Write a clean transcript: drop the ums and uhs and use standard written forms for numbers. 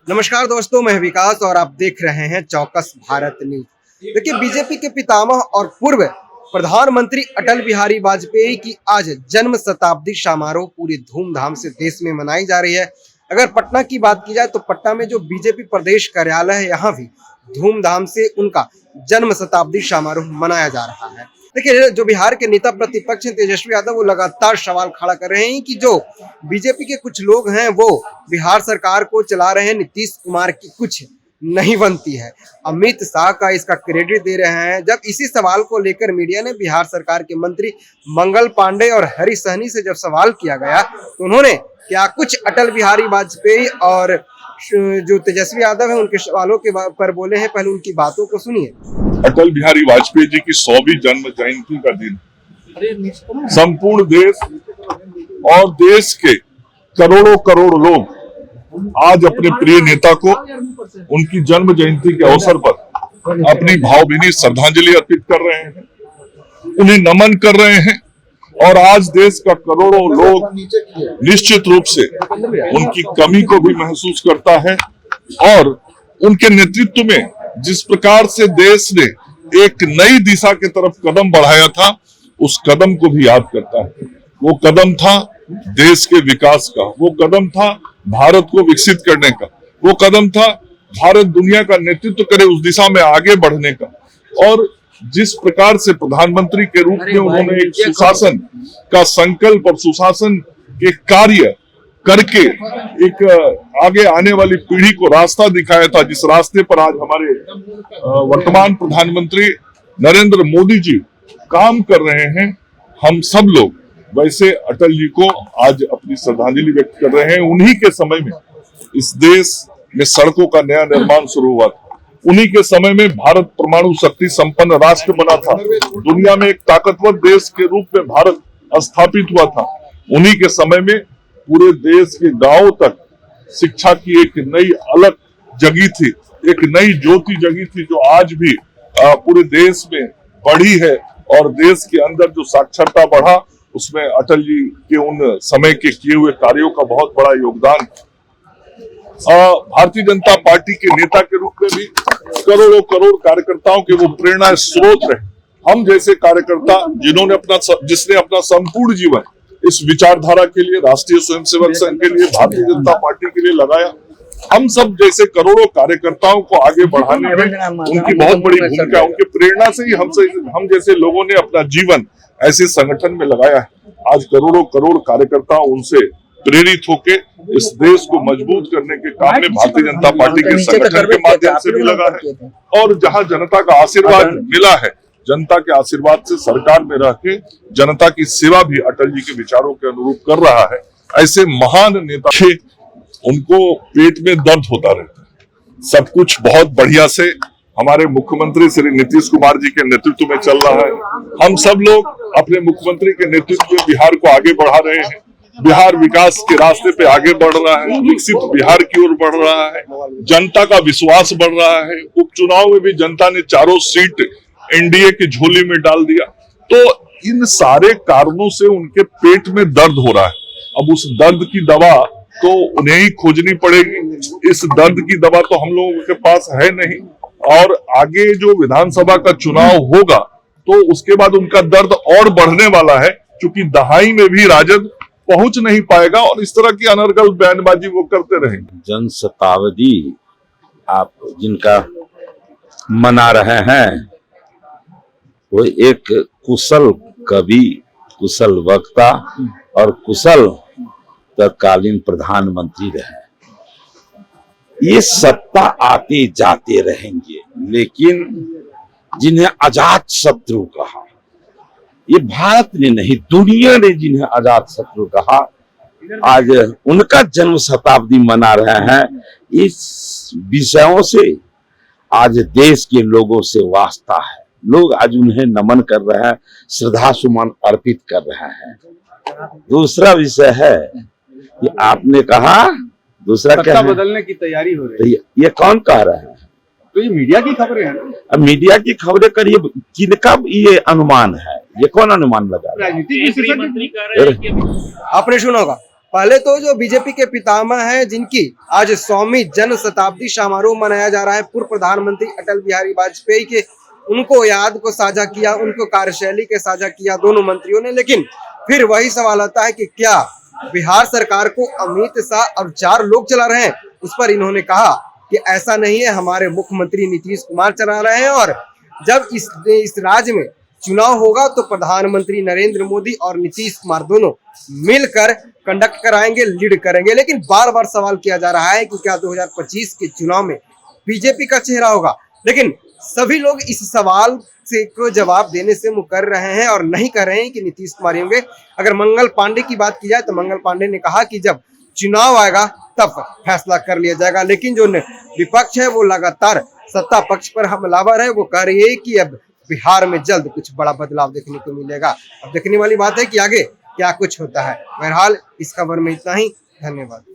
नमस्कार दोस्तों, मैं विकास और आप देख रहे हैं चौकस भारत न्यूज। देखिए, बीजेपी के पितामह और पूर्व प्रधानमंत्री अटल बिहारी वाजपेयी की आज जन्म शताब्दी समारोह पूरी धूमधाम से देश में मनाई जा रही है। अगर पटना की बात की जाए तो पटना में जो बीजेपी प्रदेश कार्यालय है, यहाँ भी धूमधाम से उनका जन्म शताब्दी समारोह मनाया जा रहा है। देखिए, जो बिहार के नेता प्रतिपक्ष हैं तेजस्वी यादव, वो लगातार सवाल खड़ा कर रहे हैं कि जो बीजेपी के कुछ लोग हैं वो बिहार सरकार को चला रहे हैं, नीतीश कुमार की कुछ नहीं बनती है। अमित शाह का इसका क्रेडिट दे रहे हैं। जब इसी सवाल को लेकर मीडिया ने बिहार सरकार के मंत्री मंगल पांडे और हरी सहनी से जब सवाल किया गया तो उन्होंने क्या कुछ अटल बिहारी वाजपेयी और जो तेजस्वी यादव है उनके सवालों के पर बोले हैं। पहले उनकी बातों को सुनिए। अटल बिहारी वाजपेयी जी की 100वीं जन्म जयंती का दिन संपूर्ण देश और देश के करोड़ों करोड़ लोग आज अपने प्रिय नेता को उनकी जन्म जयंती के अवसर पर अपनी भावभीनी श्रद्धांजलि अर्पित कर रहे हैं, उन्हें नमन कर रहे हैं। और आज देश का करोड़ों लोग निश्चित रूप से उनकी कमी को भी महसूस करता है और उनके नेतृत्व में जिस प्रकार से देश ने एक नई दिशा की तरफ कदम बढ़ाया था, उस कदम को भी याद करता है। वो कदम था देश के विकास का, वो कदम था भारत को विकसित करने का, वो कदम था भारत दुनिया का नेतृत्व करे उस दिशा में आगे बढ़ने का। और जिस प्रकार से प्रधानमंत्री के रूप में उन्होंने एक सुशासन का संकल्प और सुशासन के कार्य करके एक आगे आने वाली पीढ़ी को रास्ता दिखाया था, जिस रास्ते पर आज हमारे वर्तमान प्रधानमंत्री नरेंद्र मोदी जी काम कर रहे हैं, हम सब लोग वैसे अटल जी को आज अपनी श्रद्धांजलि व्यक्त कर रहे हैं। उन्हीं के समय में इस देश में सड़कों का नया निर्माण शुरू हुआ था, उन्हीं के समय में भारत परमाणु शक्ति संपन्न राष्ट्र बना था, दुनिया में एक ताकतवर देश के रूप में भारत स्थापित हुआ था। उन्हीं के समय में पूरे देश के गांवों तक शिक्षा की एक नई अलग जगी थी, एक नई ज्योति जगी थी, जो आज भी पूरे देश में बढ़ी है। और देश के अंदर जो साक्षरता बढ़ा, उसमें अटल जी के उन समय के किए हुए कार्यों का बहुत बड़ा योगदान। भारतीय जनता पार्टी के नेता के रूप में भी करोड़ों करोड़ कार्यकर्ताओं के वो प्रेरणा स्रोत रहे। हम जैसे कार्यकर्ता जिसने अपना संपूर्ण जीवन इस विचारधारा के लिए, राष्ट्रीय स्वयंसेवक संघ के लिए, भारतीय जनता पार्टी के लिए लगाया, हम सब जैसे करोड़ों कार्यकर्ताओं को आगे बढ़ाने में उनकी बहुत बड़ी भूमिका, उनकी प्रेरणा से ही हम जैसे लोगों ने अपना जीवन ऐसे संगठन में लगाया है। आज करोड़ों करोड़ कार्यकर्ता उनसे प्रेरित होके इस देश को मजबूत करने के काम में भारतीय जनता पार्टी के संगठन के माध्यम से भी लगा है। और जहां जनता का आशीर्वाद मिला है, जनता के आशीर्वाद से सरकार में रह के जनता की सेवा भी अटल जी के विचारों के अनुरूप कर रहा है। ऐसे महान नेता, उनको पेट में दर्द होता रहता है। सब कुछ बहुत बढ़िया से हमारे मुख्यमंत्री श्री नीतीश कुमार जी के नेतृत्व में चल रहा है। हम सब लोग अपने मुख्यमंत्री के नेतृत्व में बिहार को आगे बढ़ा रहे हैं। बिहार विकास के रास्ते पे आगे बढ़ रहा है, विकसित बिहार की ओर बढ़ रहा है, जनता का विश्वास बढ़ रहा है। उपचुनाव में भी जनता ने चारों सीट एनडीए की झोली में डाल दिया। तो इन सारे कारणों से उनके पेट में दर्द हो रहा है। अब उस दर्द की दवा तो उन्हें ही खोजनी पड़ेगी। इस दर्द की दवा तो हम लोगों के पास है नहीं। और आगे जो विधानसभा का चुनाव होगा तो उसके बाद उनका दर्द और बढ़ने वाला है, क्योंकि दहाई में भी राजद पहुंच नहीं पाएगा और इस तरह की अनर्गल बयानबाजी वो करते रहेंगे। जन शताब्दी आप जिनका मना रहे हैं, वो एक कुशल कवि, कुशल वक्ता और कुशल तत्कालीन प्रधानमंत्री रहे। ये सत्ता आते जाते रहेंगे, लेकिन जिन्हें अजात शत्रु कहा, ये भारत ने नहीं दुनिया ने जिन्हें अजात शत्रु कहा, आज उनका जन्म शताब्दी मना रहे हैं। इस विषयों से आज देश के लोगों से वास्ता है। लोग आज उन्हें नमन कर रहे हैं, श्रद्धा सुमन अर्पित कर रहे हैं। दूसरा विषय है कि आपने कहा दूसरा क्या बदलने की तैयारी हो रही है, ये कौन कह रहा है? तो ये मीडिया की खबरें हैं। अब मीडिया की खबरें करिए, किनका ये अनुमान है? ये कौन अनुमान लगा? राजनीतिक आपने सुना होगा पहले तो जो बीजेपी के पितामह हैं, जिनकी आज 100वीं जन्म शताब्दी समारोह मनाया जा रहा है, पूर्व प्रधानमंत्री अटल बिहारी वाजपेयी के, उनको याद को साझा किया, उनको कार्यशैली के साझा किया दोनों मंत्रियों ने। लेकिन फिर वही सवाल आता है कि क्या बिहार सरकार को अमित शाह और 4 लोग चला रहे हैं? उस पर इन्होंने कहा कि ऐसा नहीं है, हमारे मुख्यमंत्री नीतीश कुमार चला रहे हैं, और जब इस राज्य में चुनाव होगा तो प्रधानमंत्री नरेंद्र मोदी और नीतीश कुमार दोनों मिलकर कंडक्ट कराएंगे, लीड करेंगे। लेकिन बार बार सवाल किया जा रहा है कि क्या 2025 के चुनाव में बीजेपी का चेहरा होगा? लेकिन सभी लोग इस सवाल से को जवाब देने से मुकर रहे हैं और नहीं कह रहे हैं कि नीतीश कुमार ही होंगे। अगर मंगल पांडे की बात की जाए तो मंगल पांडे ने कहा कि जब चुनाव आएगा तब फैसला कर लिया जाएगा। लेकिन जो विपक्ष है वो लगातार सत्ता पक्ष पर हमलावर है, वो कह रही है कि अब बिहार में जल्द कुछ बड़ा बदलाव देखने को मिलेगा। अब देखने वाली बात है कि आगे क्या कुछ होता है। बहरहाल इस खबर में इतना ही। धन्यवाद।